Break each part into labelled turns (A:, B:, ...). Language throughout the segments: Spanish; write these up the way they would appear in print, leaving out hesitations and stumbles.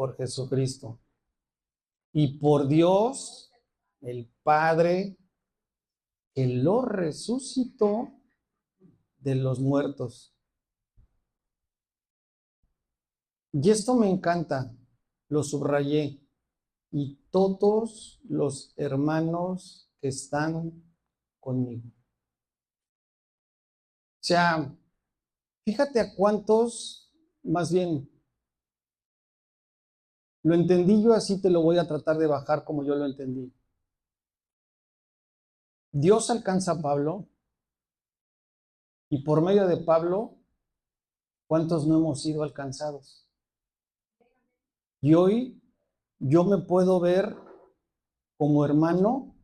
A: por Jesucristo y por Dios, el Padre, que lo resucitó de los muertos. Y esto me encanta, lo subrayé. Y todos los hermanos que están conmigo. O sea, fíjate a cuántos, más bien, lo entendí yo así, te lo voy a tratar de bajar como yo lo entendí. Dios alcanza a Pablo y por medio de Pablo, ¿cuántos no hemos sido alcanzados? Y hoy yo me puedo ver como hermano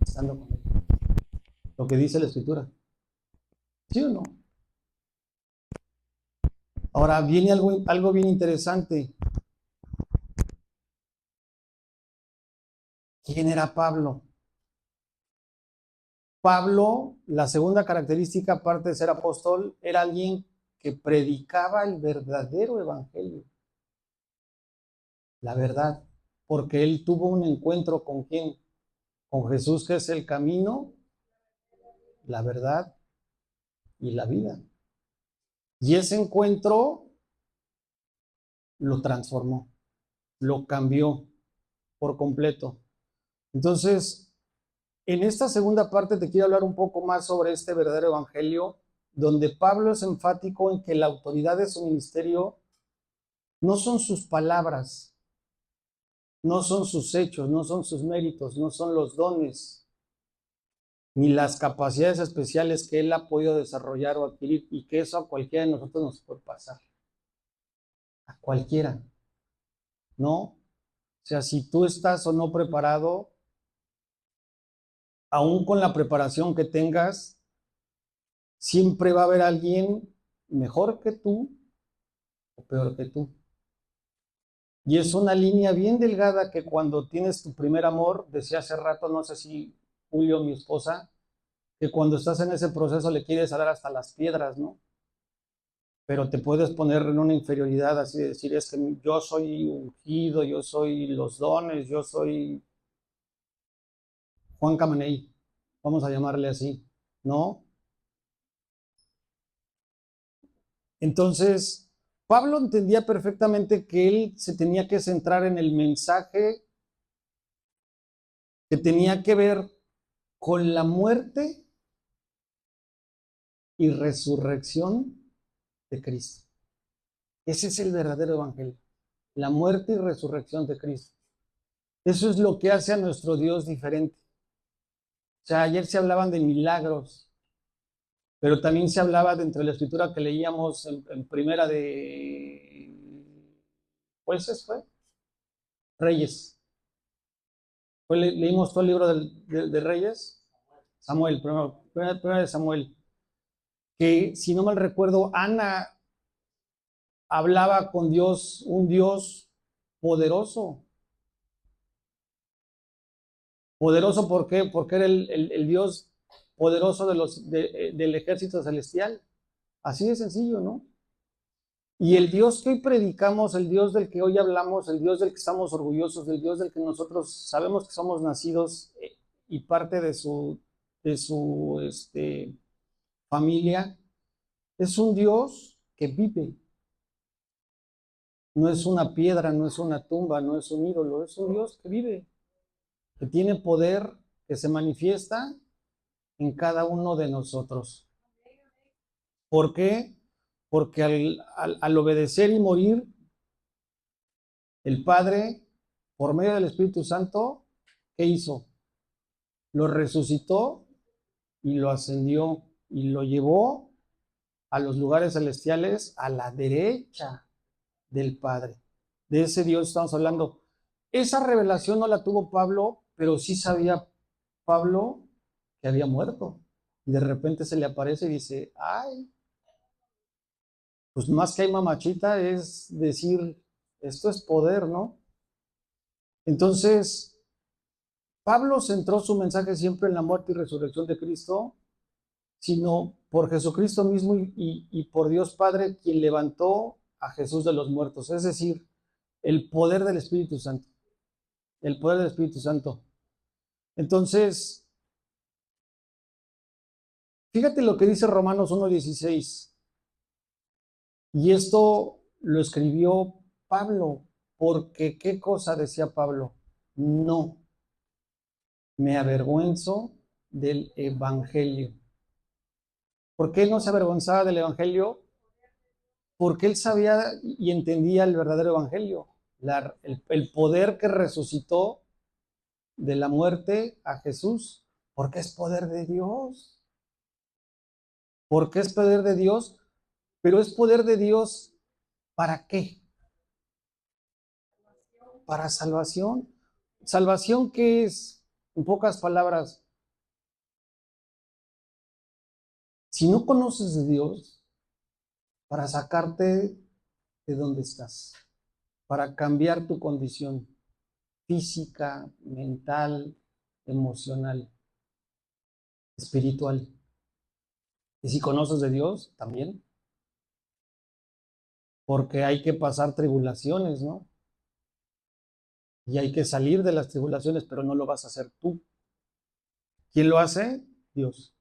A: estando con él. Lo que dice la Escritura. ¿Sí o no? Ahora viene algo bien interesante. ¿Quién era Pablo? Pablo, la segunda característica, aparte de ser apóstol, era alguien que predicaba el verdadero evangelio. La verdad. Porque él tuvo un encuentro con ¿quién? Con Jesús, que es el camino, la verdad y la vida. Y ese encuentro lo transformó, lo cambió por completo. Entonces, en esta segunda parte te quiero hablar un poco más sobre este verdadero evangelio, donde Pablo es enfático en que la autoridad de su ministerio no son sus palabras, no son sus hechos, no son sus méritos, no son los dones, ni las capacidades especiales que él ha podido desarrollar o adquirir, y que eso a cualquiera de nosotros nos puede pasar. A cualquiera, ¿no? O sea, si tú estás o no preparado, aún con la preparación que tengas, siempre va a haber alguien mejor que tú o peor que tú. Y es una línea bien delgada que cuando tienes tu primer amor, decía hace rato, no sé si Julio, mi esposa, que cuando estás en ese proceso le quieres dar hasta las piedras, ¿no? Pero te puedes poner en una inferioridad, así de decir, es que yo soy ungido, yo soy los dones, yo soy Juan Camaney, vamos a llamarle así, ¿no? Entonces, Pablo entendía perfectamente que él se tenía que centrar en el mensaje que tenía que ver con la muerte y resurrección de Cristo. Ese es el verdadero evangelio, la muerte y resurrección de Cristo. Eso es lo que hace a nuestro Dios diferente. O sea, ayer se hablaban de milagros, pero también se hablaba dentro de la escritura que leíamos en primera de jueces, ¿fue? Reyes. Leímos todo el libro de Reyes. Samuel, primero de Samuel. Que si no mal recuerdo, Ana hablaba con Dios, un Dios poderoso. Poderoso, ¿por qué? Porque era el Dios poderoso del ejército celestial. Así de sencillo, ¿no? Y el Dios que hoy predicamos, el Dios del que hoy hablamos, el Dios del que estamos orgullosos, el Dios del que nosotros sabemos que somos nacidos y parte de su familia, es un Dios que vive. No es una piedra, no es una tumba, no es un ídolo, es un Dios que vive, que tiene poder, que se manifiesta en cada uno de nosotros. ¿Por qué? Porque al obedecer y morir, el Padre, por medio del Espíritu Santo, ¿qué hizo? Lo resucitó y lo ascendió y lo llevó a los lugares celestiales a la derecha del Padre. De ese Dios estamos hablando. Esa revelación no la tuvo Pablo, pero sí sabía Pablo que había muerto. Y de repente se le aparece y dice, ay, pues más que hay mamachita es decir, esto es poder, ¿no? Entonces, Pablo centró su mensaje siempre en la muerte y resurrección de Cristo, sino por Jesucristo mismo y por Dios Padre, quien levantó a Jesús de los muertos, es decir, el poder del Espíritu Santo. El poder del Espíritu Santo. Entonces, fíjate lo que dice Romanos 1:16. Y esto lo escribió Pablo, porque ¿qué cosa decía Pablo? No me avergüenzo del Evangelio. ¿Por qué él no se avergonzaba del Evangelio? Porque él sabía y entendía el verdadero Evangelio, el poder que resucitó de la muerte a Jesús, porque es poder de Dios. Porque es poder de Dios, pero es poder de Dios ¿para qué? Para salvación. ¿Salvación qué es? En pocas palabras, si no conoces de Dios, para sacarte de donde estás, para cambiar tu condición física, mental, emocional, espiritual. Y si conoces de Dios, también, porque hay que pasar tribulaciones, ¿no? Y hay que salir de las tribulaciones, pero no lo vas a hacer tú. ¿Quién lo hace? Dios.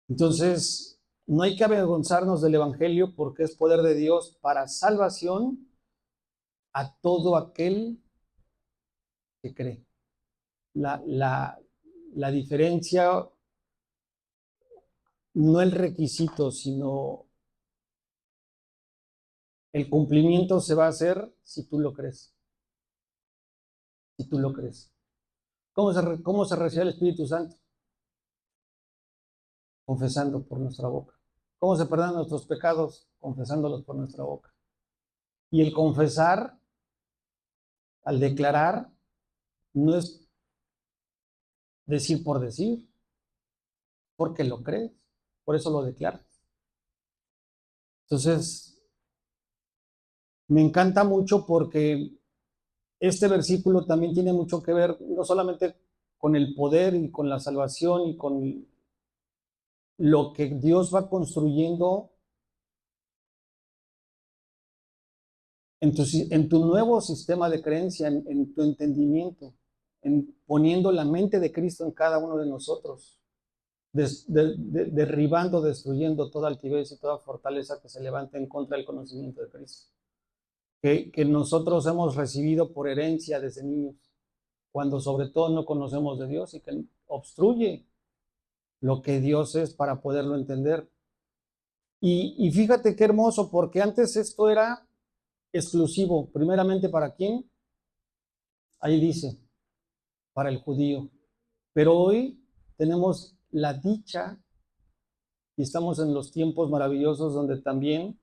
A: Entonces, no hay que avergonzarnos del Evangelio porque es poder de Dios para salvación a todo aquel que cree. La diferencia, no el requisito, sino el cumplimiento se va a hacer si tú lo crees. Si tú lo crees. ¿Cómo se recibe el Espíritu Santo? Confesando por nuestra boca. ¿Cómo se perdonan nuestros pecados? Confesándolos por nuestra boca. Y el confesar, al declarar, no es decir por decir, porque lo crees, por eso lo declaras. Entonces, me encanta mucho porque este versículo también tiene mucho que ver, no solamente con el poder y con la salvación y con lo que Dios va construyendo en tu nuevo sistema de creencia, en tu entendimiento, en poniendo la mente de Cristo en cada uno de nosotros, derribando, destruyendo toda altivez y toda fortaleza que se levanta en contra del conocimiento de Cristo, que nosotros hemos recibido por herencia desde niños, cuando sobre todo no conocemos de Dios y que obstruye lo que Dios es para poderlo entender. Y fíjate qué hermoso, porque antes esto era exclusivo, primeramente ¿para quién? Ahí dice, para el judío. Pero hoy tenemos la dicha y estamos en los tiempos maravillosos donde también,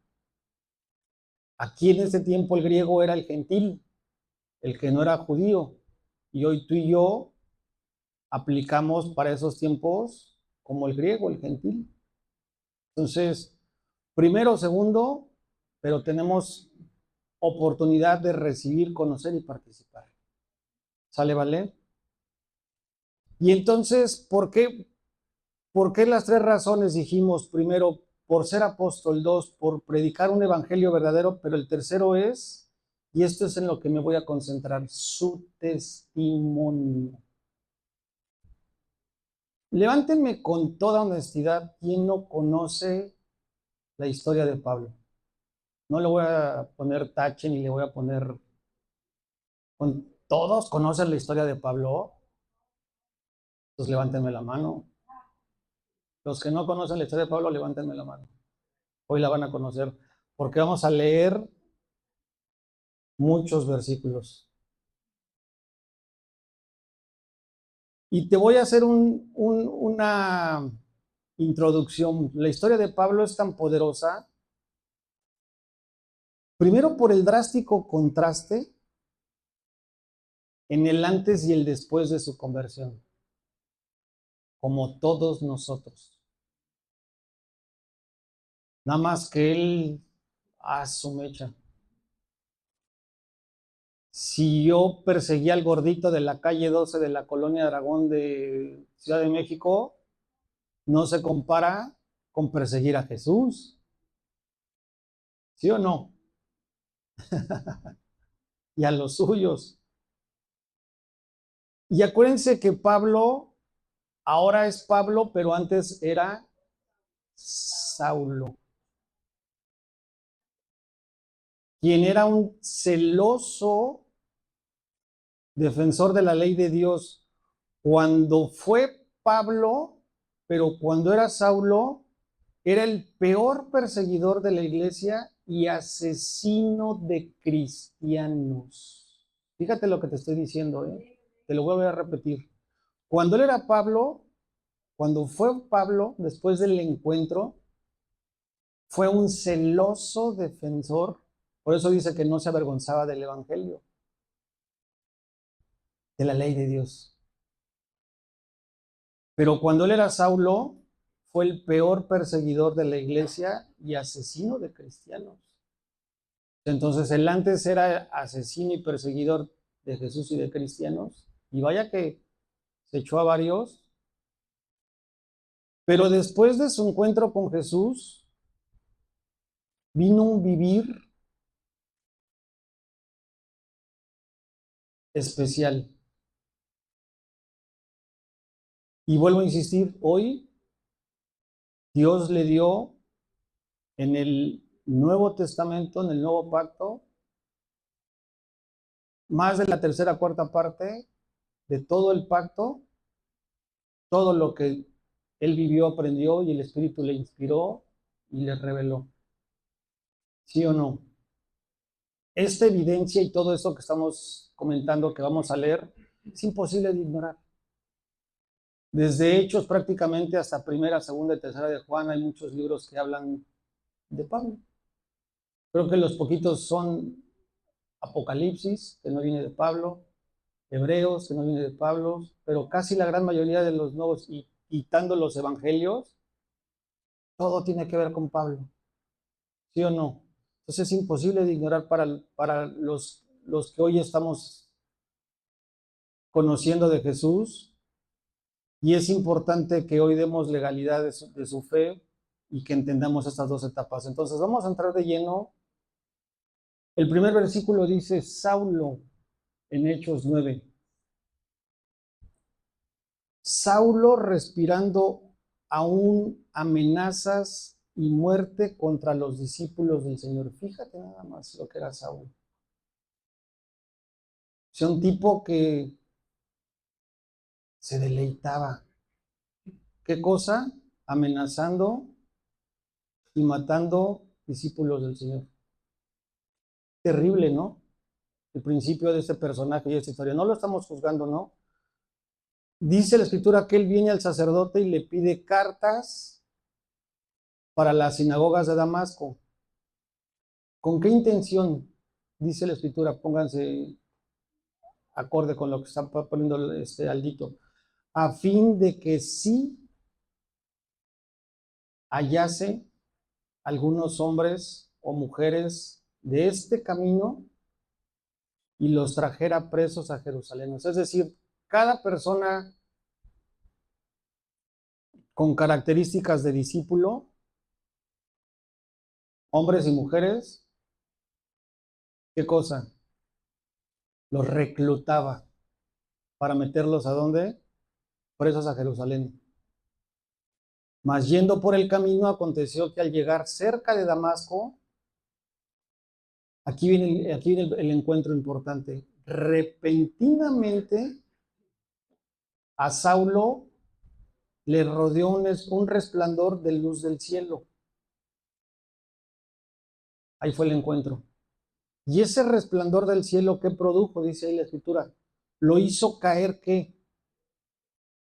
A: aquí en este tiempo el griego era el gentil, el que no era judío. Y hoy tú y yo aplicamos para esos tiempos como el griego, el gentil. Entonces, primero, segundo, pero tenemos oportunidad de recibir, conocer y participar. ¿Sale, vale? Y entonces, ¿por qué las tres razones dijimos? Primero, por ser apóstol; dos, por predicar un evangelio verdadero; pero el tercero es, y esto es en lo que me voy a concentrar, su testimonio. Levántenme con toda honestidad, ¿quién no conoce la historia de Pablo? No le voy a poner tache ni le voy a poner... ¿Todos conocen la historia de Pablo? Pues levántenme la mano. Los que no conocen la historia de Pablo, levántenme la mano. Hoy la van a conocer, porque vamos a leer muchos versículos. Y te voy a hacer una introducción. La historia de Pablo es tan poderosa, primero por el drástico contraste en el antes y el después de su conversión, como todos nosotros. Nada más que él a su mecha. Si yo perseguía al gordito de la calle 12 de la colonia Aragón de Ciudad de México, no se compara con perseguir a Jesús. ¿Sí o no? Y a los suyos. Y acuérdense que Pablo ahora es Pablo, pero antes era Saulo, quien era un celoso defensor de la ley de Dios. Cuando fue Pablo, pero cuando era Saulo, era el peor perseguidor de la iglesia y asesino de cristianos. Fíjate lo que te estoy diciendo, ¿eh? Te lo voy a repetir. Cuando él era Pablo, cuando fue Pablo, después del encuentro, fue un celoso defensor. Por eso dice que no se avergonzaba del evangelio, de la ley de Dios. Pero cuando él era Saulo, fue el peor perseguidor de la iglesia y asesino de cristianos. Entonces, él antes era asesino y perseguidor de Jesús y de cristianos, y vaya que se echó a varios, pero después de su encuentro con Jesús, vino un vivir especial. Y vuelvo a insistir, hoy Dios le dio en el Nuevo Testamento, en el Nuevo Pacto, más de la tercera cuarta parte de todo el pacto, todo lo que él vivió, aprendió y el Espíritu le inspiró y le reveló. ¿Sí o no? Esta evidencia y todo esto que estamos comentando, que vamos a leer, es imposible de ignorar. Desde Hechos prácticamente hasta Primera, Segunda y Tercera de Juan hay muchos libros que hablan de Pablo. Creo que los poquitos son Apocalipsis, que no viene de Pablo, Hebreos, que no viene de Pablo, pero casi la gran mayoría de los nuevos, y quitando los evangelios, todo tiene que ver con Pablo. ¿Sí o no? Entonces es imposible de ignorar para los que hoy estamos conociendo de Jesús, y es importante que hoy demos legalidad de su fe y que entendamos estas dos etapas. Entonces vamos a entrar de lleno. El primer versículo dice, Saulo, en Hechos 9. Saulo respirando aún amenazas y muerte contra los discípulos del Señor. Fíjate nada más lo que era Saulo. O sea, un tipo que se deleitaba. ¿Qué cosa? Amenazando y matando discípulos del Señor. Terrible, ¿no? El principio de este personaje y esta historia. No lo estamos juzgando, ¿no? Dice la escritura que él viene al sacerdote y le pide cartas para las sinagogas de Damasco. ¿Con qué intención? Dice la escritura, pónganse acorde con lo que está poniendo este Aldito. A fin de que sí hallase algunos hombres o mujeres de este camino y los trajera presos a Jerusalén. Es decir, cada persona con características de discípulo, hombres y mujeres, ¿qué cosa? Los reclutaba para meterlos ¿a dónde? Presos a Jerusalén. Mas yendo por el camino, aconteció que al llegar cerca de Damasco, aquí viene el encuentro importante. Repentinamente a Saulo le rodeó un resplandor de luz del cielo. Ahí fue el encuentro. Y ese resplandor del cielo, ¿qué produjo? Dice ahí la escritura. Lo hizo caer, ¿qué?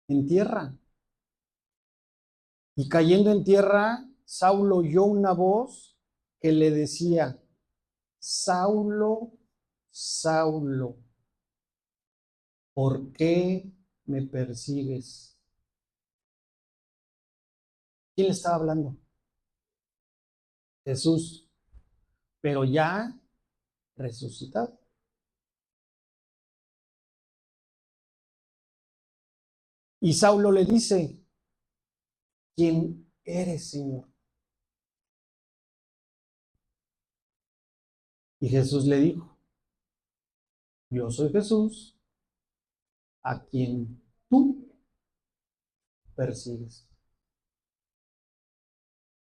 A: En tierra. Y cayendo en tierra, Saulo oyó una voz que le decía, Saulo, Saulo, ¿por qué me persigues? ¿Quién le estaba hablando? Jesús, pero ya resucitado. Y Saulo le dice, ¿quién eres, Señor? Y Jesús le dijo, yo soy Jesús, a quien tú persigues.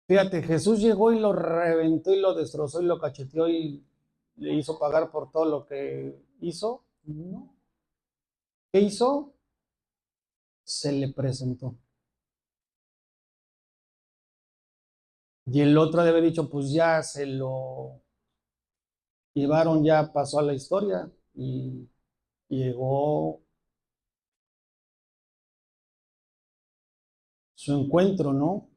A: Fíjate, Jesús llegó y lo reventó y lo destrozó y lo cacheteó y le hizo pagar por todo lo que hizo. No. ¿Qué hizo? Se le presentó. Y el otro debe haber dicho, pues ya se lo llevaron, ya pasó a la historia y llegó su encuentro, ¿no?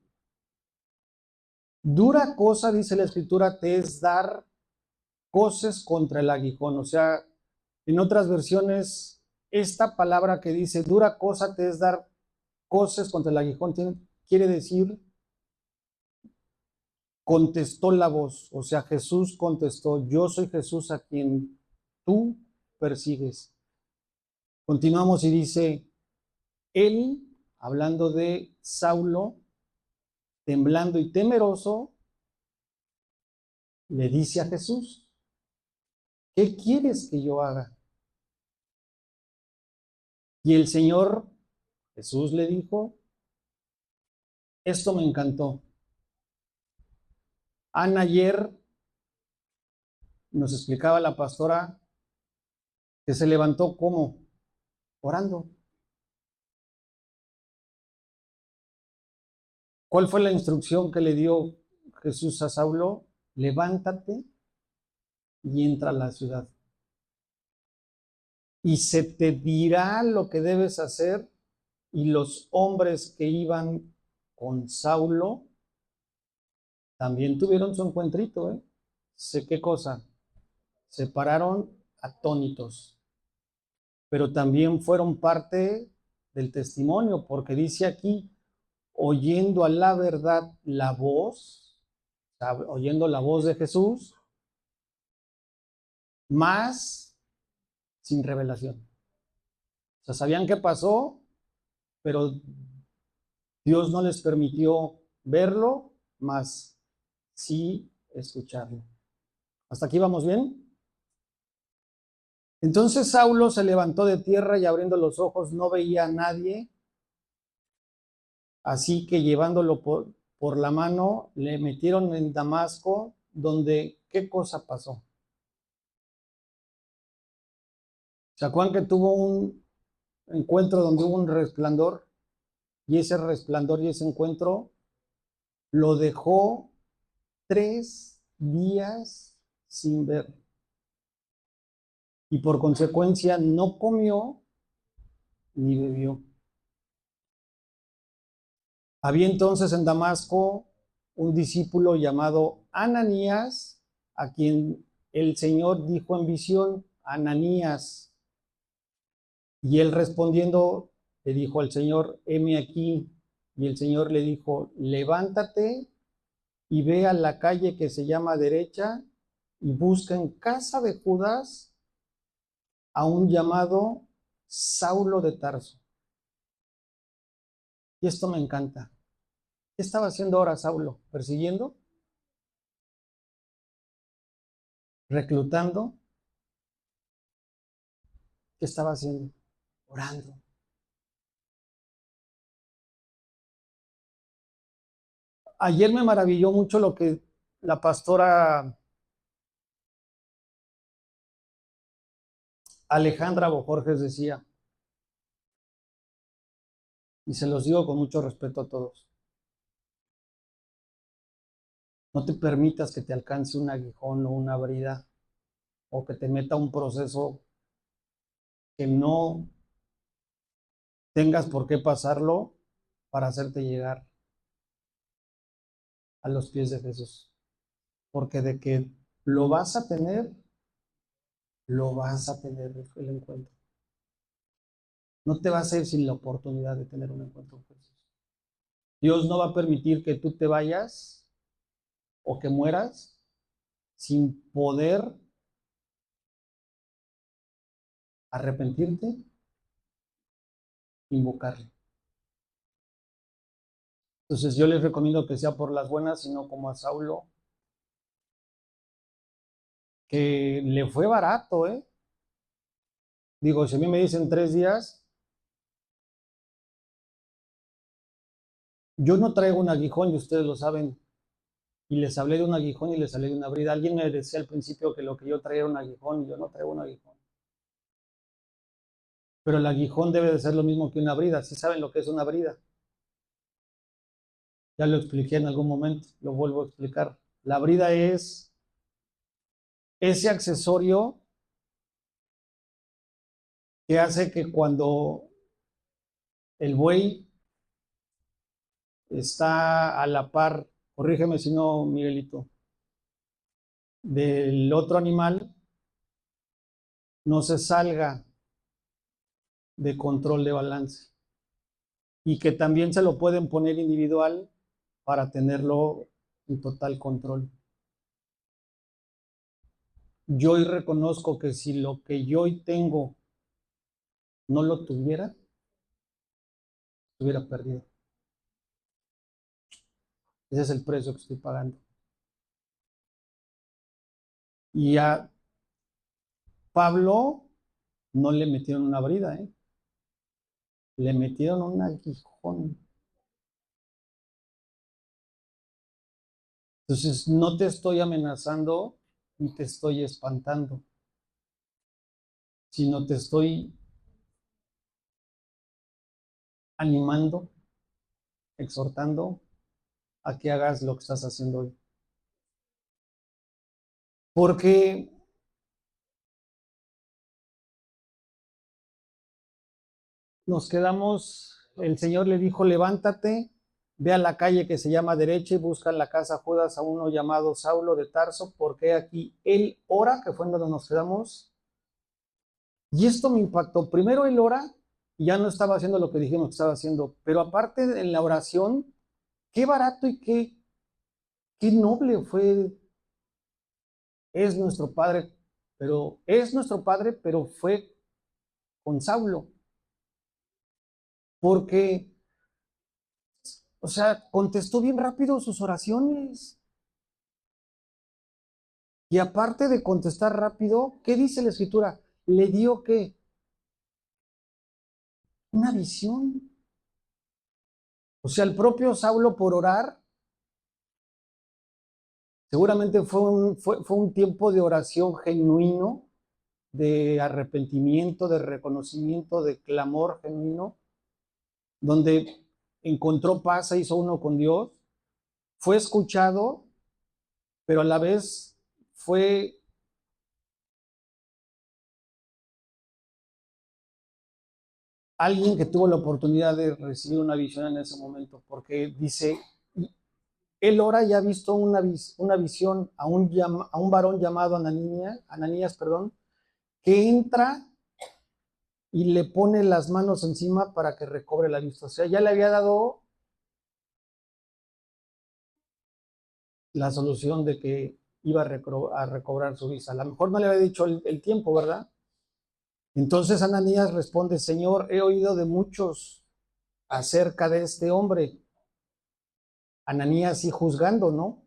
A: Dura cosa, dice la escritura, te es dar coces contra el aguijón. O sea, en otras versiones, esta palabra que dice dura cosa te es dar coces contra el aguijón, quiere decir contestó la voz. O sea, Jesús contestó, yo soy Jesús a quien tú persigues. Continuamos y dice, él, hablando de Saulo, temblando y temeroso, le dice a Jesús, ¿qué quieres que yo haga? Y el Señor Jesús le dijo, esto me encantó. Ana ayer nos explicaba la pastora que se levantó como orando. ¿Cuál fue la instrucción que le dio Jesús a Saulo? Levántate y entra a la ciudad. Y se te dirá lo que debes hacer. Y los hombres que iban con Saulo también tuvieron su encuentrito, ¿eh? Sé qué cosa. Se pararon atónitos, pero también fueron parte del testimonio, porque dice aquí, oyendo a la verdad la voz, o sea, oyendo la voz de Jesús, más sin revelación. O sea, sabían qué pasó, pero Dios no les permitió verlo, más sí escucharlo. ¿Hasta aquí vamos bien? Entonces Saulo se levantó de tierra y abriendo los ojos no veía a nadie, así que llevándolo por la mano le metieron en Damasco, donde ¿qué cosa pasó? ¿Se acuerdan que tuvo un encuentro donde hubo un resplandor? Y ese resplandor y ese encuentro lo dejó 3 días sin ver. Y por consecuencia no comió ni bebió. Había entonces en Damasco un discípulo llamado Ananías, a quien el Señor dijo en visión, Ananías. Y él respondiendo le dijo al Señor, heme aquí. Y el Señor le dijo, levántate y ve a la calle que se llama derecha y busca en casa de Judas a un llamado Saulo de Tarso. Y esto me encanta. ¿Qué estaba haciendo ahora Saulo? ¿Persiguiendo? ¿Reclutando? ¿Qué estaba haciendo? Orando. Ayer me maravilló mucho lo que la pastora Alejandra Bojorges decía, y se los digo con mucho respeto a todos. No te permitas que te alcance un aguijón o una brida o que te meta un proceso que no tengas por qué pasarlo para hacerte llegar a los pies de Jesús. Porque de que lo vas a tener el encuentro. No te vas a ir sin la oportunidad de tener un encuentro con Jesús. Dios no va a permitir que tú te vayas o que mueras sin poder arrepentirte, invocarle. Entonces yo les recomiendo que sea por las buenas, sino como a Saulo, que le fue barato, ¿eh? Digo, si a mí me dicen 3 días, yo no traigo un aguijón y ustedes lo saben. Y les hablé de un aguijón y les hablé de una brida. Alguien me decía al principio que lo que yo traía era un aguijón y yo no traigo un aguijón. Pero el aguijón debe de ser lo mismo que una brida. ¿Sí saben lo que es una brida? Ya lo expliqué en algún momento, lo vuelvo a explicar. La brida es ese accesorio que hace que cuando el buey está a la par, corrígeme si no, Miguelito, del otro animal, no se salga de control de balance. Y que también se lo pueden poner individual para tenerlo en total control. Yo hoy reconozco que si lo que yo hoy tengo no lo tuviera, estuviera perdido. Ese es el precio que estoy pagando. Y a Pablo no le metieron una brida, ¿eh? Le metieron un aguijón. Entonces, no te estoy amenazando ni te estoy espantando, sino te estoy animando, exhortando a que hagas lo que estás haciendo hoy. Porque nos quedamos, el Señor le dijo, levántate, ve a la calle que se llama derecha y busca en la casa Judas a uno llamado Saulo de Tarso, porque aquí él ora, que fue en donde nos quedamos. Y esto me impactó. Primero él ora y ya no estaba haciendo lo que dijimos que estaba haciendo, pero aparte en la oración, qué barato y qué noble fue, es nuestro Padre, pero fue con Saulo, porque, o sea, contestó bien rápido sus oraciones. Y aparte de contestar rápido, ¿qué dice la escritura? Le dio ¿qué? Una visión. O sea, el propio Saulo por orar, seguramente fue un tiempo de oración genuino, de arrepentimiento, de reconocimiento, de clamor genuino, donde encontró paz, se hizo uno con Dios, fue escuchado, pero a la vez fue alguien que tuvo la oportunidad de recibir una visión en ese momento, porque dice, él ora y ha visto una visión a un varón llamado Ananías, que entra y le pone las manos encima para que recobre la vista. O sea, ya le había dado la solución de que iba a recobrar su vista. A lo mejor no le había dicho el tiempo, ¿verdad? Entonces Ananías responde, Señor, he oído de muchos acerca de este hombre. Ananías sí juzgando, ¿no?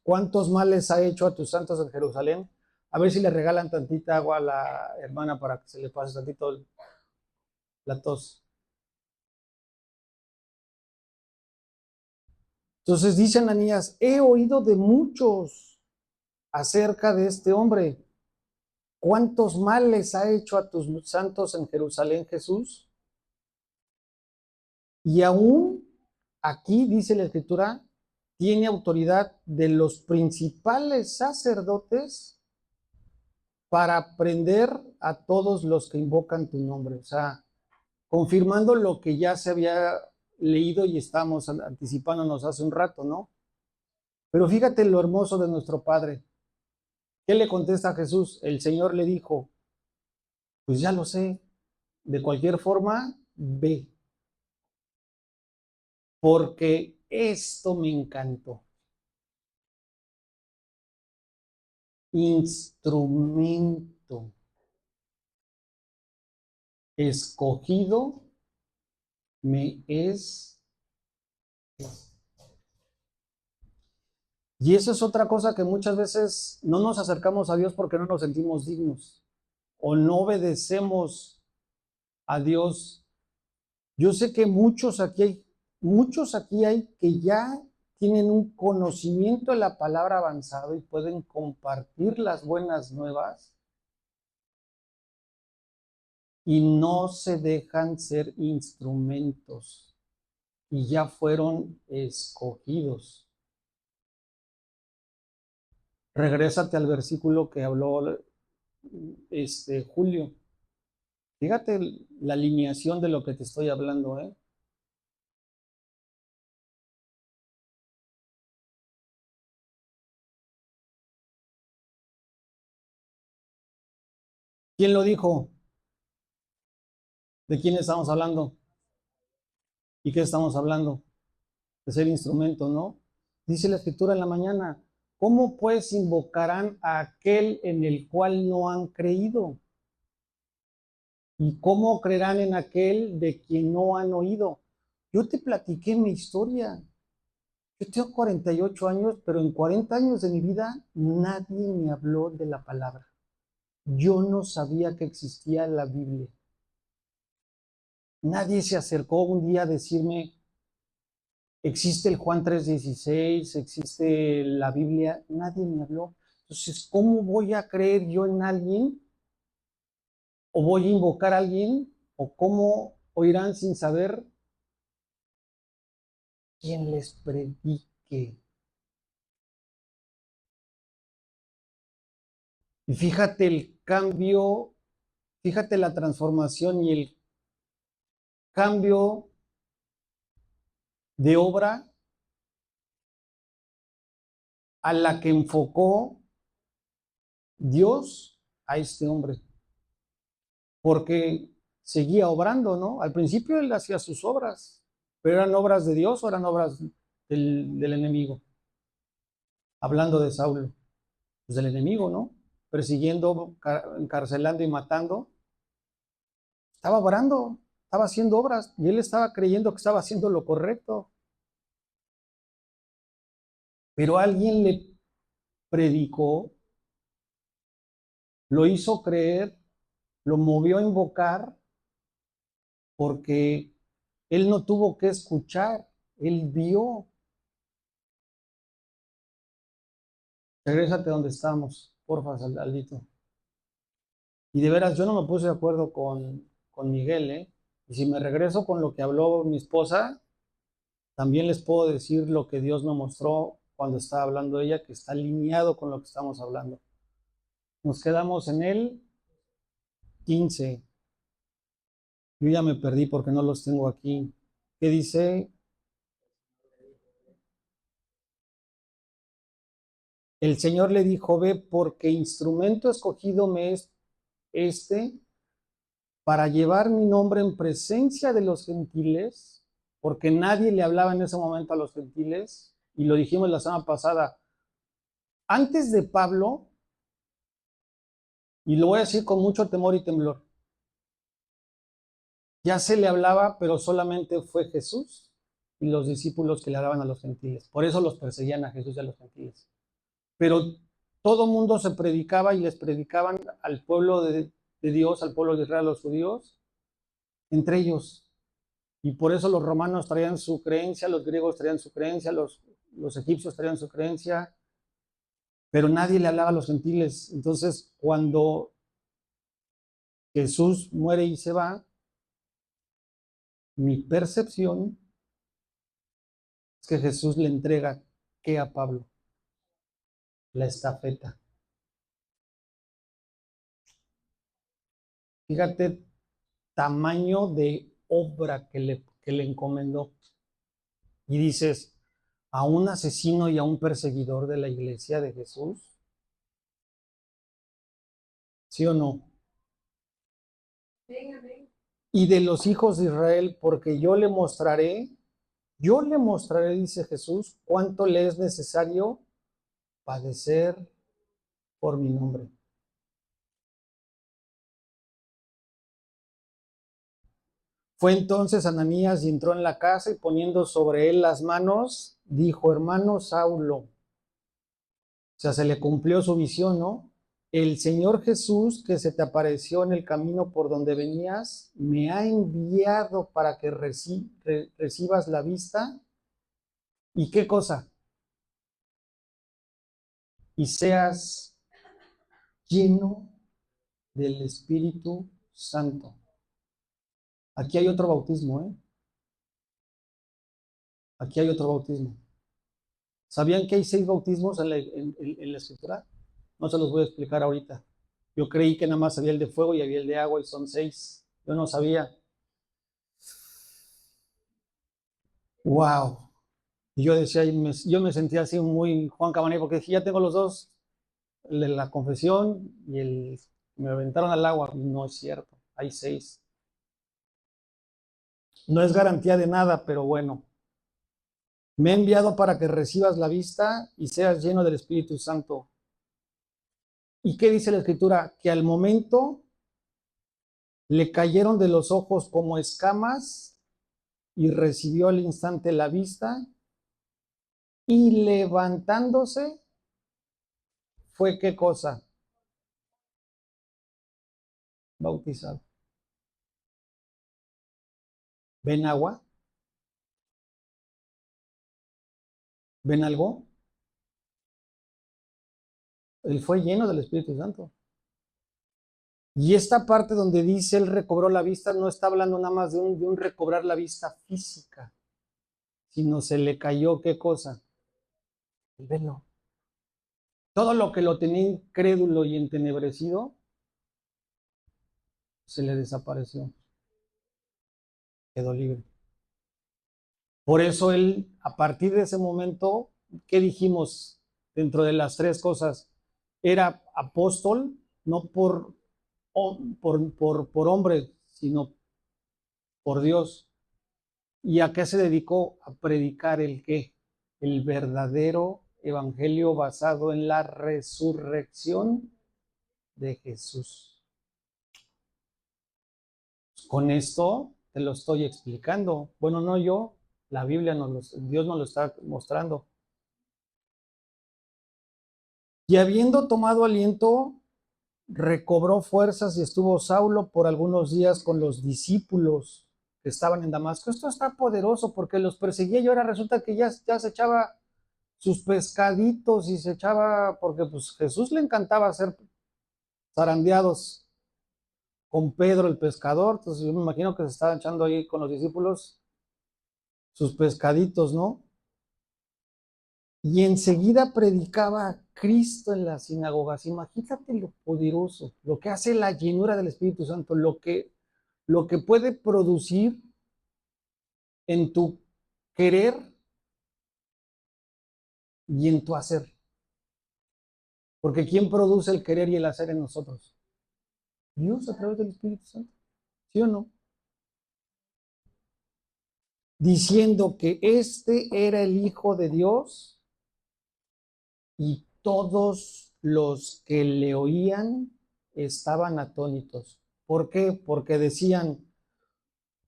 A: ¿Cuántos males ha hecho a tus santos en Jerusalén? A ver si le regalan tantita agua a la hermana para que se le pase tantito la tos. Entonces dice Ananías, he oído de muchos acerca de este hombre. ¿Cuántos males ha hecho a tus santos en Jerusalén, Jesús? Y aún aquí, dice la Escritura, tiene autoridad de los principales sacerdotes para prender a todos los que invocan tu nombre. O sea, confirmando lo que ya se había leído y estamos anticipándonos hace un rato, ¿no? Pero fíjate lo hermoso de nuestro Padre. ¿Qué le contesta a Jesús? El Señor le dijo, pues ya lo sé, de cualquier forma, ve, porque esto me encantó. Instrumento escogido me es. Y eso es otra cosa que muchas veces no nos acercamos a Dios porque no nos sentimos dignos o no obedecemos a Dios. Yo sé que muchos aquí hay que ya tienen un conocimiento de la palabra avanzado y pueden compartir las buenas nuevas y no se dejan ser instrumentos y ya fueron escogidos. Regrésate al versículo que habló Julio. Fíjate la alineación de lo que te estoy hablando, ¿eh? ¿Quién lo dijo? ¿De quién estamos hablando? ¿Y qué estamos hablando? De ser instrumento, ¿no? Dice la escritura en la mañana, ¿cómo pues invocarán a aquel en el cual no han creído? ¿Y cómo creerán en aquel de quien no han oído? Yo te platiqué mi historia. Yo tengo 48 años, pero en 40 años de mi vida nadie me habló de la palabra. Yo no sabía que existía la Biblia. Nadie se acercó un día a decirme, existe el Juan 3:16, existe la Biblia. Nadie me habló. Entonces, ¿cómo voy a creer yo en alguien? ¿O voy a invocar a alguien? ¿O cómo oirán sin saber quién les predique? Y fíjate el cambio, fíjate la transformación y el cambio de obra a la que enfocó Dios a este hombre. Porque seguía obrando, ¿no? Al principio él hacía sus obras, pero eran obras de Dios o eran obras del enemigo. Hablando de Saulo, pues del enemigo, ¿no? Persiguiendo, encarcelando y matando. Estaba obrando, estaba haciendo obras y él estaba creyendo que estaba haciendo lo correcto. Pero alguien le predicó, lo hizo creer, lo movió a invocar, porque él no tuvo que escuchar, él vio. Regrésate donde estamos, porfa, Aldito. Y de veras, yo no me puse de acuerdo con Miguel, ¿eh? Y si me regreso con lo que habló mi esposa, también les puedo decir lo que Dios me mostró cuando estaba hablando ella, que está alineado con lo que estamos hablando. Nos quedamos en el 15. Yo ya me perdí porque no los tengo aquí. ¿Qué dice? El Señor le dijo, ve, porque instrumento escogido me es este para llevar mi nombre en presencia de los gentiles, porque nadie le hablaba en ese momento a los gentiles, y lo dijimos la semana pasada, antes de Pablo, y lo voy a decir con mucho temor y temblor, ya se le hablaba, pero solamente fue Jesús y los discípulos que le hablaban a los gentiles. Por eso los perseguían a Jesús y a los gentiles. Pero todo mundo se predicaba y les predicaban al pueblo de Dios, al pueblo de Israel, a los judíos, entre ellos. Y por eso los romanos traían su creencia, los griegos traían su creencia, los egipcios traían su creencia, pero nadie le hablaba a los gentiles. Entonces, cuando Jesús muere y se va, mi percepción es que Jesús le entrega, ¿qué a Pablo? La estafeta. Fíjate, tamaño de obra que le encomendó. Y dices, a un asesino y a un perseguidor de la iglesia de Jesús, ¿sí o no? Y de los hijos de Israel, porque yo le mostraré, dice Jesús, cuánto le es necesario padecer por mi nombre. Fue entonces Ananías y entró en la casa y poniendo sobre él las manos, dijo, hermano Saulo, sea, se le cumplió su visión, ¿no? El Señor Jesús que se te apareció en el camino por donde venías, me ha enviado para que recibas la vista. ¿Y qué cosa? Y seas lleno del Espíritu Santo. Aquí hay otro bautismo, ¿eh? Aquí hay otro bautismo. ¿Sabían que hay 6 bautismos en la Escritura? No se los voy a explicar ahorita. Yo creí que nada más había el de fuego y había el de agua y son 6. Yo no sabía. ¡Wow! Y yo decía, yo me sentía así muy Juan Cabané, porque dije, ya tengo los dos, el de la confesión y me aventaron al agua. No es cierto, hay 6. No es garantía de nada, pero bueno. Me he enviado para que recibas la vista y seas lleno del Espíritu Santo. ¿Y qué dice la Escritura? Que al momento le cayeron de los ojos como escamas y recibió al instante la vista y levantándose fue ¿qué cosa? Bautizado. ¿Ven agua? ¿Ven algo? Él fue lleno del Espíritu Santo. Y esta parte donde dice él recobró la vista, no está hablando nada más de un recobrar la vista física, sino se le cayó ¿qué cosa? El velo. Todo lo que lo tenía incrédulo y entenebrecido, se le desapareció. Quedó libre. Por eso él, a partir de ese momento, ¿qué dijimos dentro de las 3 cosas? Era apóstol, no por hombre, sino por Dios. ¿Y a qué se dedicó? A predicar el qué? El verdadero evangelio basado en la resurrección de Jesús. Con esto te lo estoy explicando. Bueno, no yo, la Biblia Dios nos lo está mostrando. Y habiendo tomado aliento, recobró fuerzas y estuvo Saulo por algunos días con los discípulos que estaban en Damasco. Esto está poderoso porque los perseguía y ahora resulta que ya se echaba sus pescaditos y se echaba, porque pues Jesús le encantaba hacer zarandeados con Pedro el pescador. Entonces yo me imagino que se estaba echando ahí con los discípulos sus pescaditos, ¿no? Y enseguida predicaba a Cristo en las sinagogas. Imagínate lo poderoso, lo que hace la llenura del Espíritu Santo, lo que puede producir en tu querer y en tu hacer. Porque ¿quién produce el querer y el hacer en nosotros? Dios a través del Espíritu Santo. ¿Sí o no? Diciendo que este era el Hijo de Dios y todos los que le oían estaban atónitos. ¿Por qué? Porque decían,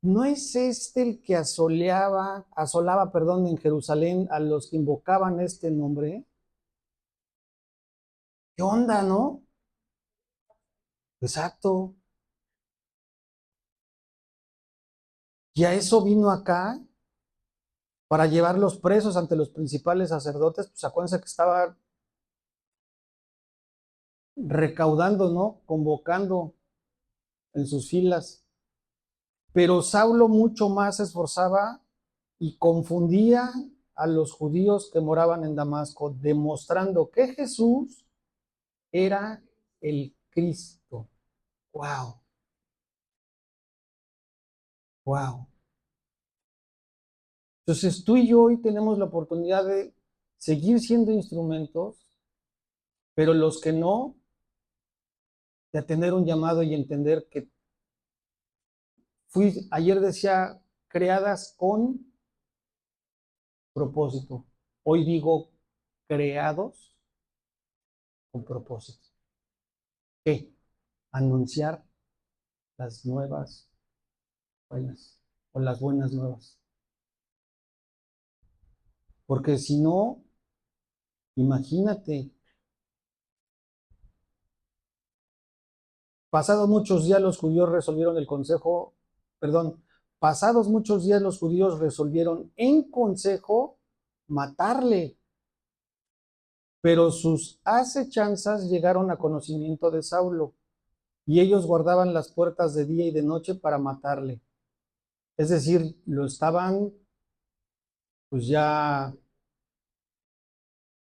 A: ¿no es este el que asolaba, perdón, en Jerusalén a los que invocaban este nombre? ¿Qué onda, no? Exacto. Y a eso vino acá para llevar los presos ante los principales sacerdotes. Pues acuérdense que estaba recaudando, ¿no? Convocando en sus filas. Pero Saulo mucho más se esforzaba y confundía a los judíos que moraban en Damasco, demostrando que Jesús era el Cristo. Wow, wow. Entonces tú y yo hoy tenemos la oportunidad de seguir siendo instrumentos, pero los que no, de tener un llamado y entender que ayer decía, creadas con propósito. Hoy digo, creados con propósito. ¿Qué? Anunciar las nuevas buenas o las buenas nuevas. Porque si no, imagínate, Pasados muchos días los judíos resolvieron el consejo, perdón, pasados muchos días los judíos resolvieron en consejo matarle, pero sus acechanzas llegaron a conocimiento de Saulo, y ellos guardaban las puertas de día y de noche para matarle. Es decir, lo estaban, pues ya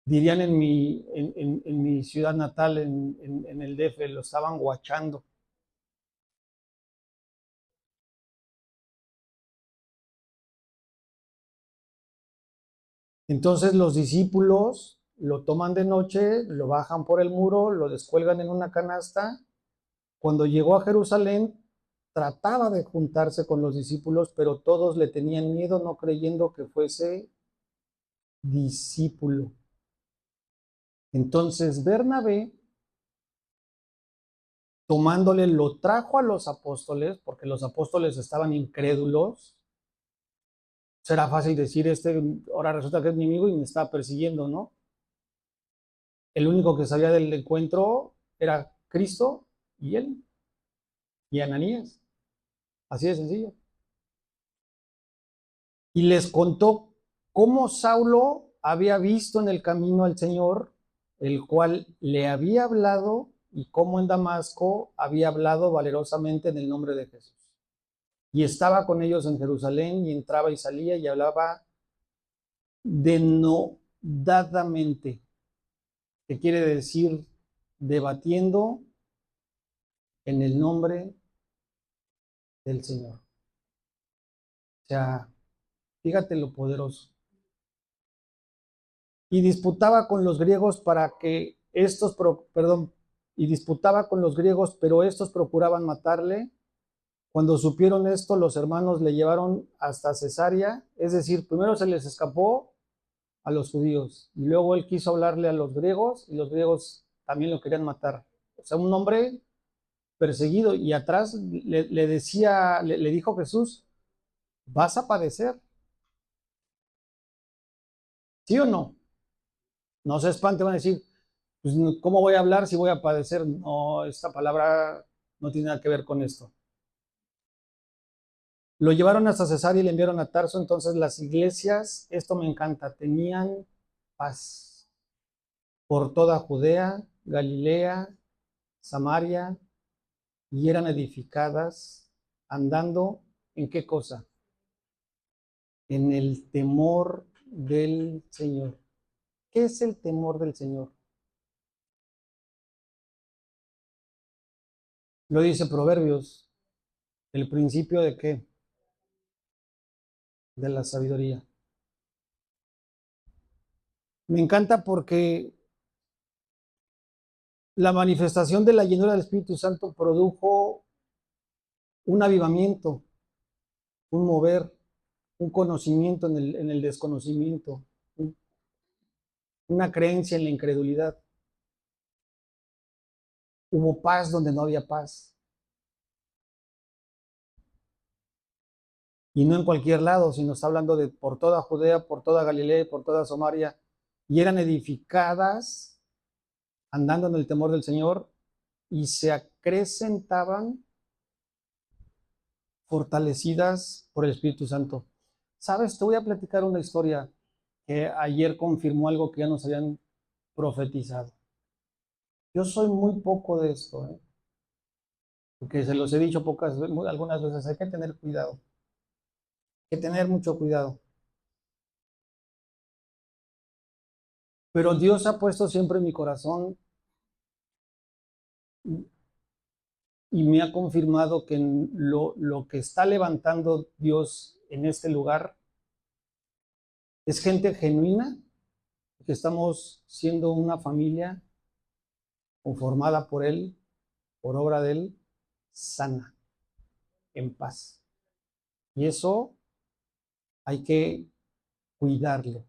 A: dirían en mi ciudad natal, en el DF, lo estaban guachando. Entonces los discípulos lo toman de noche, lo bajan por el muro, lo descuelgan en una canasta. Cuando llegó a Jerusalén, trataba de juntarse con los discípulos, pero todos le tenían miedo, no creyendo que fuese discípulo. Entonces Bernabé, tomándole, lo trajo a los apóstoles, porque los apóstoles estaban incrédulos. Será fácil decir, ahora resulta que es mi amigo y me está persiguiendo, ¿no? El único que sabía del encuentro era Cristo y él, y Ananías. Así de sencillo. Y les contó cómo Saulo había visto en el camino al Señor, el cual le había hablado, y cómo en Damasco había hablado valerosamente en el nombre de Jesús. Y estaba con ellos en Jerusalén, y entraba y salía, y hablaba denodadamente, que quiere decir debatiendo en el nombre del Señor. O sea, fíjate lo poderoso. Y disputaba con los griegos para que estos, y disputaba con los griegos, pero estos procuraban matarle. Cuando supieron esto, los hermanos le llevaron hasta Cesarea, es decir, primero se les escapó a los judíos, y luego él quiso hablarle a los griegos, y los griegos también lo querían matar. O sea, un hombre perseguido, y atrás le decía, le dijo Jesús, vas a padecer, ¿sí o no? No se espante, van a decir, pues, ¿cómo voy a hablar si voy a padecer? No, esta palabra no tiene nada que ver con esto. Lo llevaron hasta Cesarea y le enviaron a Tarso. Entonces las iglesias, esto me encanta, tenían paz por toda Judea, Galilea, Samaria, y eran edificadas andando en qué cosa? En el temor del Señor. ¿Qué es el temor del Señor? Lo dice Proverbios, el principio de qué? De la sabiduría. Me encanta porque la manifestación de la llenura del Espíritu Santo produjo un avivamiento, un mover, un conocimiento en el desconocimiento, una creencia en la incredulidad. Hubo paz donde no había paz. Y no en cualquier lado, sino está hablando de por toda Judea, por toda Galilea, por toda Samaria. Y eran edificadas andando en el temor del Señor y se acrecentaban fortalecidas por el Espíritu Santo. ¿Sabes? Te voy a platicar una historia que ayer confirmó algo que ya nos habían profetizado. Yo soy muy poco de esto, porque se los he dicho algunas veces, hay que tener cuidado, hay que tener mucho cuidado. Pero Dios ha puesto siempre en mi corazón y me ha confirmado que lo que está levantando Dios en este lugar es gente genuina, que estamos siendo una familia conformada por Él, por obra de Él, sana, en paz. Y eso hay que cuidarlo,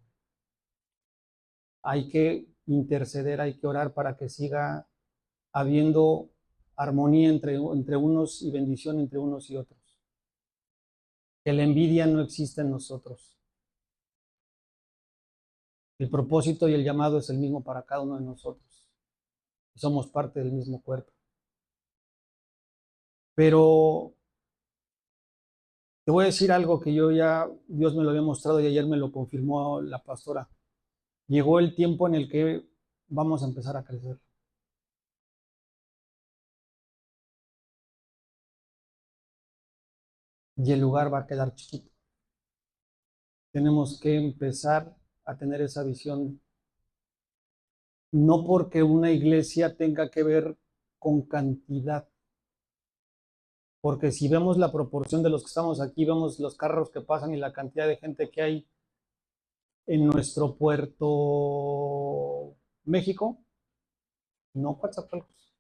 A: hay que interceder, hay que orar para que siga habiendo armonía entre unos y bendición entre unos y otros. Que la envidia no exista en nosotros. El propósito y el llamado es el mismo para cada uno de nosotros. Somos parte del mismo cuerpo. Pero te voy a decir algo que Dios me lo había mostrado y ayer me lo confirmó la pastora. Llegó el tiempo en el que vamos a empezar a crecer. Y el lugar va a quedar chiquito. Tenemos que empezar a tener esa visión. No porque una iglesia tenga que ver con cantidad. Porque si vemos la proporción de los que estamos aquí, vemos los carros que pasan y la cantidad de gente que hay en nuestro puerto México, no Coatzacoalcos.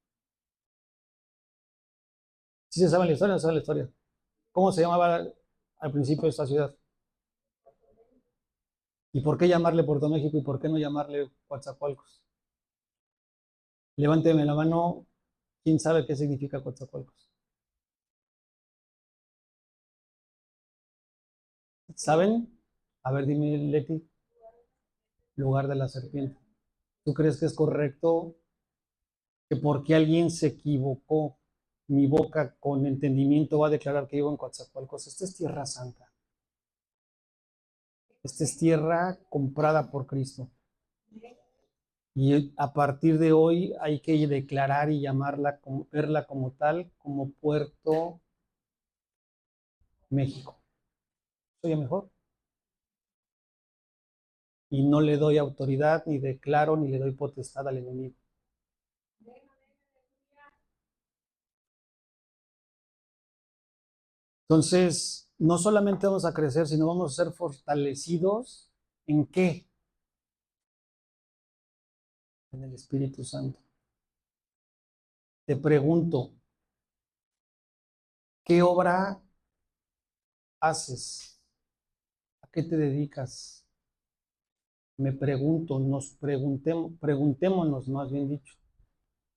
A: ¿Sí se sabe la historia? ¿No se sabe la historia? ¿Cómo se llamaba al principio de esta ciudad? ¿Y por qué llamarle Puerto México y por qué no llamarle Coatzacoalcos? Levánteme la mano, ¿quién sabe qué significa Coatzacoalcos? ¿Saben? A ver, dime, Leti, lugar de la serpiente. ¿Tú crees que es correcto que porque alguien se equivocó, mi boca con entendimiento va a declarar que vivo en Coatzacoalcos? Esta es tierra santa. Esta es tierra comprada por Cristo. Y a partir de hoy hay que declarar y llamarla, verla como tal, como Puerto México. ¿Soy mejor? Y no le doy autoridad, ni declaro, ni le doy potestad al enemigo. Entonces, no solamente vamos a crecer, sino vamos a ser fortalecidos. ¿En qué? En el Espíritu Santo. Te pregunto, ¿qué obra haces? ¿A qué te dedicas? Me pregunto, preguntémonos más bien dicho,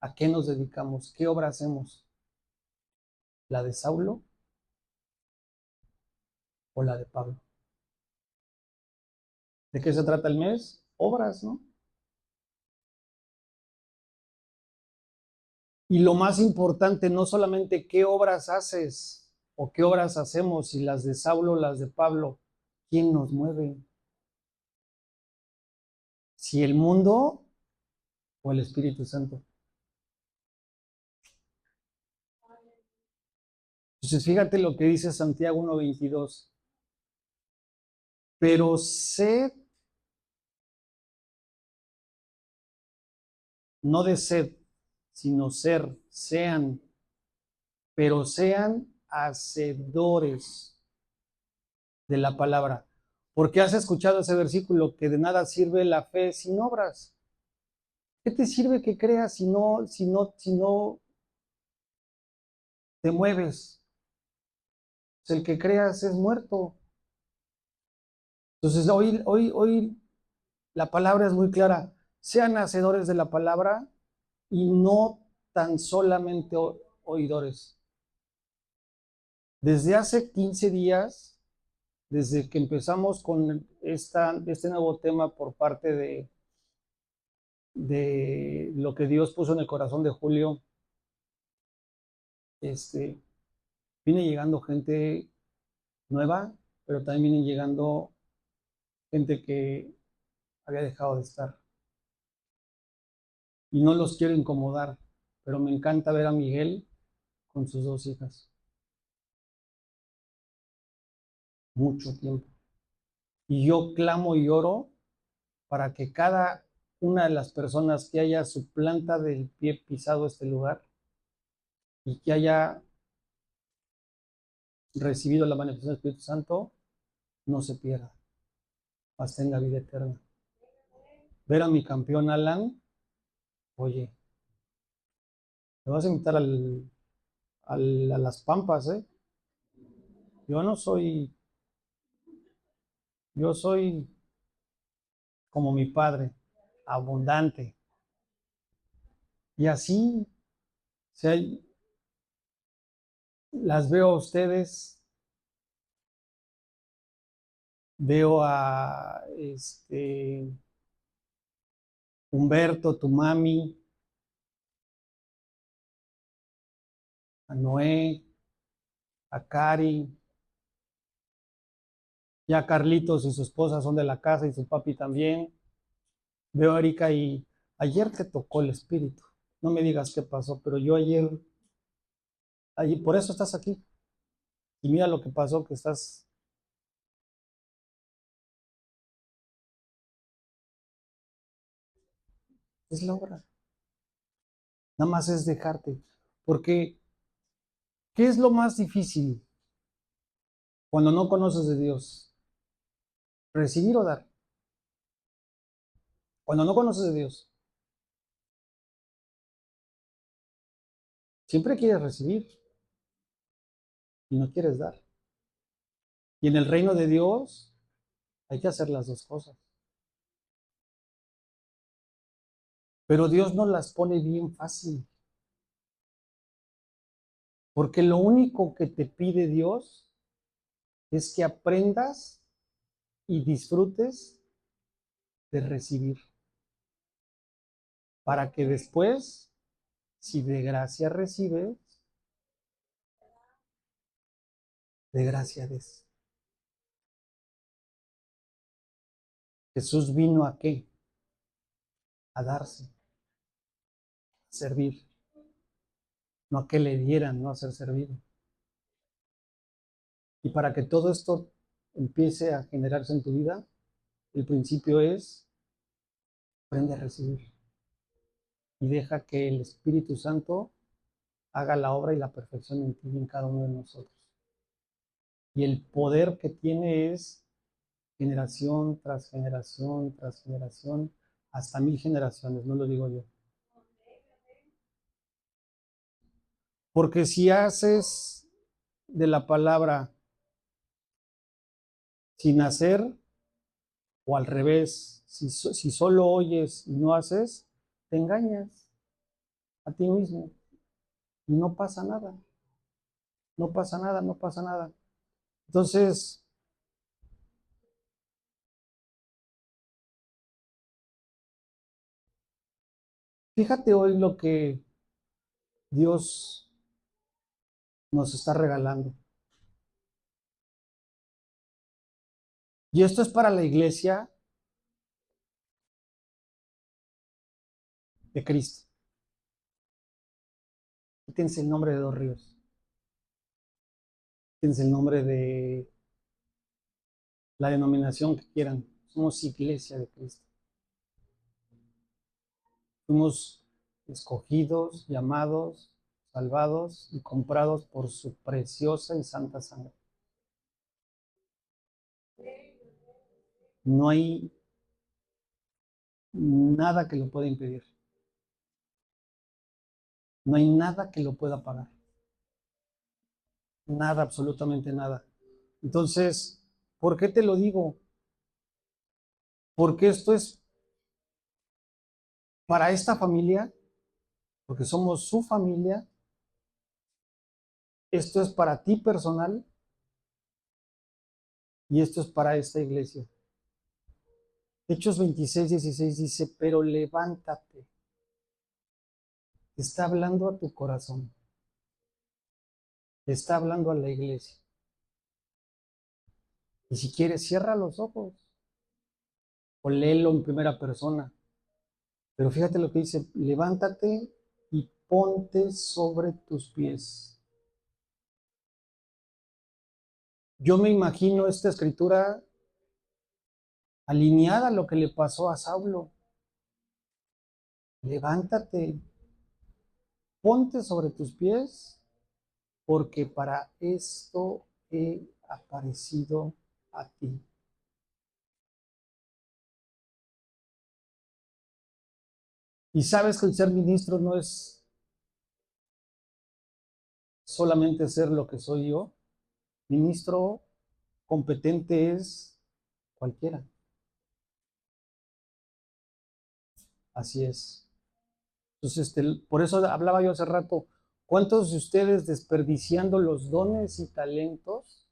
A: ¿a qué nos dedicamos? ¿Qué obra hacemos? ¿La de Saulo o la de Pablo? ¿De qué se trata el mes? Obras, ¿no? Y lo más importante, no solamente qué obras haces o qué obras hacemos, si las de Saulo o las de Pablo, ¿quién nos mueve? ¿Si el mundo o el Espíritu Santo? Entonces, fíjate lo que dice Santiago 1:22. Pero sed, no de sed, sino sean, pero sean hacedores de la palabra. Porque has escuchado ese versículo que de nada sirve la fe sin obras. ¿Qué te sirve que creas si no te mueves? Pues el que creas es muerto. Entonces, hoy la palabra es muy clara. Sean hacedores de la palabra y no tan solamente oidores. Desde hace 15 días, desde que empezamos con este nuevo tema por parte de lo que Dios puso en el corazón de Julio, viene llegando gente nueva, pero también viene llegando gente que había dejado de estar. Y no los quiero incomodar, pero me encanta ver a Miguel con sus dos hijas. Mucho tiempo. Y yo clamo y oro para que cada una de las personas que haya su planta del pie pisado este lugar y que haya recibido la manifestación del Espíritu Santo, no se pierda, mas tenga vida eterna. Ver a mi campeón Alan, oye, me vas a invitar a las Pampas, ¿eh? Yo no soy, yo soy como mi padre, abundante. Y así, o sea, las veo a ustedes, veo a Humberto, tu mami, a Noé, a Cari, ya Carlitos y su esposa son de la casa y su papi también. Veo a Erika y ayer te tocó el espíritu. No me digas qué pasó, pero yo ayer, por eso estás aquí. Y mira lo que pasó, que estás, es la obra. Nada más es dejarte. Porque, ¿qué es lo más difícil cuando no conoces de Dios? Recibir o dar. Cuando no conoces de Dios, siempre quieres recibir y no quieres dar. Y en el reino de Dios hay que hacer las dos cosas. Pero Dios nos las pone bien fácil. Porque lo único que te pide Dios es que aprendas y disfrutes de recibir. Para que después, si de gracia recibes, de gracia des. Jesús vino ¿a qué? A darse, a servir. No a que le dieran, no a ser servido. Y para que todo esto empiece a generarse en tu vida, el principio es aprende a recibir y deja que el Espíritu Santo haga la obra y la perfección en ti y en cada uno de nosotros. Y el poder que tiene es generación tras generación tras generación, hasta 1000 generaciones, no lo digo yo. Porque si haces de la palabra sin hacer, o al revés, si solo oyes y no haces, te engañas a ti mismo y no pasa nada, no pasa nada, no pasa nada. Entonces, fíjate hoy lo que Dios nos está regalando. Y esto es para la iglesia de Cristo. Quítense el nombre de Dos Ríos. Quítense el nombre de la denominación que quieran. Somos iglesia de Cristo. Fuimos escogidos, llamados, salvados y comprados por su preciosa y santa sangre. No hay nada que lo pueda impedir. No hay nada que lo pueda pagar. Nada, absolutamente nada. Entonces, ¿por qué te lo digo? Porque esto es para esta familia, porque somos su familia. Esto es para ti personal y esto es para esta iglesia. Hechos 26:16 dice, pero levántate. Está hablando a tu corazón. Está hablando a la iglesia. Y si quieres, cierra los ojos o léelo en primera persona. Pero fíjate lo que dice, levántate y ponte sobre tus pies. Yo me imagino esta escritura alineada a lo que le pasó a Saulo. Levántate, ponte sobre tus pies, porque para esto he aparecido a ti. Y sabes que el ser ministro no es solamente ser lo que soy yo. Ministro competente es cualquiera. Así es. Entonces, por eso hablaba yo hace rato, ¿cuántos de ustedes desperdiciando los dones y talentos?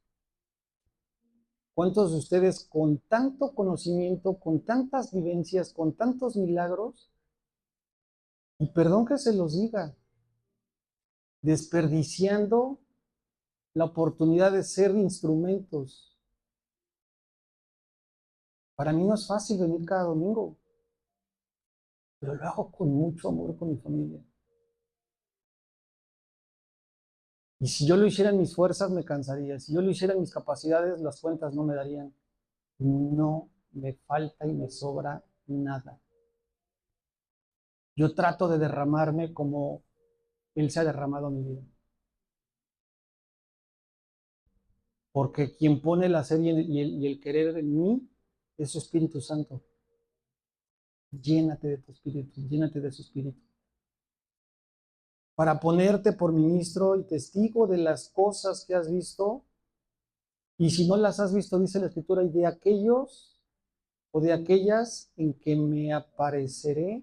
A: ¿Cuántos de ustedes con tanto conocimiento, con tantas vivencias, con tantos milagros? Y perdón que se los diga, desperdiciando la oportunidad de ser instrumentos. Para mí no es fácil venir cada domingo, pero lo hago con mucho amor con mi familia. Y si yo lo hiciera en mis fuerzas, me cansaría. Si yo lo hiciera en mis capacidades, las cuentas no me darían. No me falta y me sobra nada. Yo trato de derramarme como Él se ha derramado en mi vida. Porque quien pone el hacer y el querer en mí es su Espíritu Santo. Llénate de tu Espíritu, llénate de su Espíritu. Para ponerte por ministro y testigo de las cosas que has visto. Y si no las has visto, dice la Escritura, y de aquellos o de aquellas en que me apareceré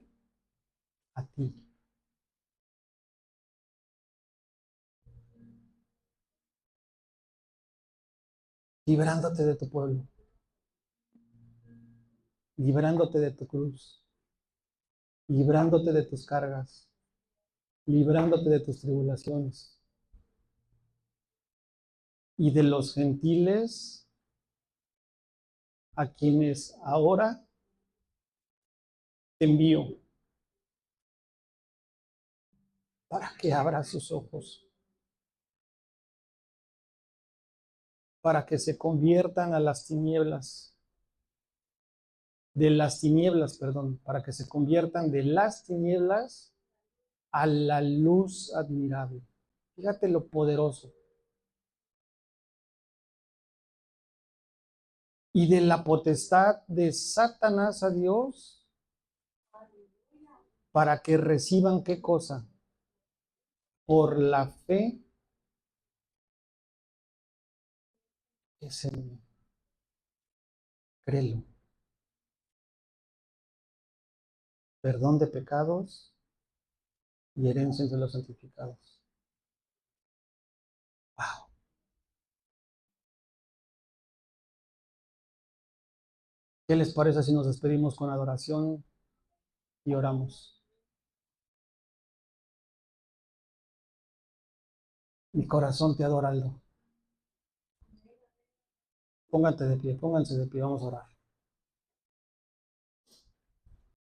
A: a ti. Librándote de tu pueblo, librándote de tu cruz, librándote de tus cargas, librándote de tus tribulaciones. Y de los gentiles a quienes ahora te envío para que abra sus ojos, para que se conviertan a las tinieblas, de las tinieblas, perdón, para que se conviertan de las tinieblas a la luz admirable. Fíjate lo poderoso. Y de la potestad de Satanás a Dios, para que reciban qué cosa? Por la fe es en mí. Créelo. Perdón de pecados y herencia de los santificados. Wow. ¿Qué les parece si nos despedimos con adoración y oramos? Mi corazón te adora, Aldo. Pónganse de pie, vamos a orar.